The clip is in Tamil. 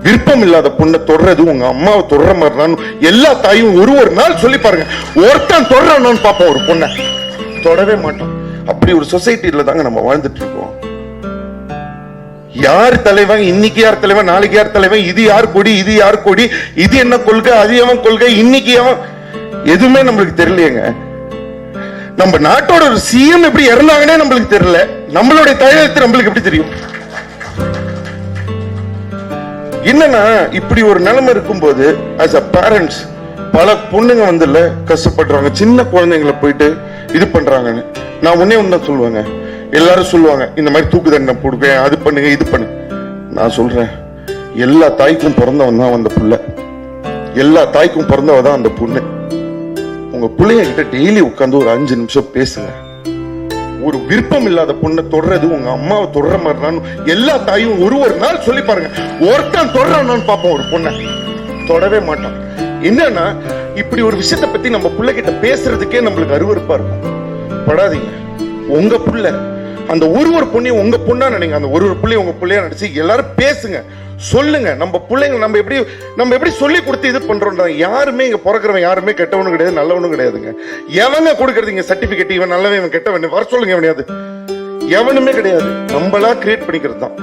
விருப்பம் இல்லாத பொண்ணை தொடர்றது உங்க அம்மாவை தொடர மாதிரி எல்லா தாயும் ஒரு நாள் சொல்லி பாருங்க. ஒருத்தன் தொடரணும்னு பார்ப்போம், ஒரு பொண்ணை தொடவே மாட்டோம். அப்படி ஒரு சொசைட்டில தாங்க நம்ம வாழ்ந்துட்டு இருக்கோம். யார் தலைவன், இன்னைக்கு யார் தலைவன், நாளைக்கு யார் தலைவன், இது யார் கொடி, இது யார் கொடி, இது என்ன கொள்கை, அது எவன் கொள்கை, இன்னைக்கு எவன், எதுவுமே நம்மளுக்கு தெரியலையேங்க. நம்ம நாட்டோட ஒரு சிஎம் எப்படி இறந்தாங்கன்னே நம்மளுக்கு தெரியல. நம்மளுடைய தலையெழுத்து நம்மளுக்கு எப்படி தெரியும்? என்னன்னா இப்படி ஒரு நிலைமை இருக்கும்போது as a parents பல பொண்ணுங்க வந்துல கஷ்டப்படுறாங்க. சின்ன குழந்தைங்களை போயிட்டு இது பண்றாங்கன்னு நான் ஒன்னே ஒண்ணு சொல்லுவாங்க. எல்லாரும் சொல்லுவாங்க இந்த மாதிரி தூக்கு தண்டனை போடுவேன், அது பண்ணுங்க இது பண்ணு. நான் சொல்றேன், எல்லா தாய்க்கும் பிறந்தவன் தான் அந்த புள்ள, எல்லா தாய்க்கும் பிறந்தவ தான் அந்த பொண்ணு. உங்க பிள்ளைங்க கிட்ட டெய்லி உட்காந்து ஒரு 5 நிமிஷம் பேசுங்க. ஒரு விருப்பம் இல்லாத பொண்ணை தொடர்றது உங்க அம்மாவை தொடர மாதிரி எல்லா தாயும் ஒரு நாள் சொல்லி பாருங்க. ஒருத்தன் தொடரான்னு பார்ப்போம், ஒரு பொண்ணை தொடவே மாட்டான். என்னன்னா இப்படி ஒரு விஷயத்தை பத்தி நம்ம பிள்ளைகிட்ட பேசுறதுக்கே நம்மளுக்கு அருவருப்பா இருக்கும். படாதீங்க. உங்க புள்ள அந்த ஒரு பொண்ணையும் உங்க பொண்ணா நினைங்க. அந்த ஒரு பிள்ளையும் உங்க பிள்ளையா நினைச்சு எல்லாரும் பேசுங்க, சொல்லுங்க. நம்ம பிள்ளைங்க நம்ம எப்படி சொல்லி கொடுத்து இது பண்றோம். யாருமே இங்க பிறக்கிறவன் யாருமே கெட்டவனும் கிடையாது, நல்லவனும் கிடையாதுங்க. எவங்க கொடுக்கறது இங்க சர்டிபிகேட், இவன் நல்லவன் இவன் கெட்டவன் வர சொல்லுங்க. எவனையாவது எவனுமே கிடையாது. நம்மளா கிரியேட் பண்ணிக்கிறது தான்.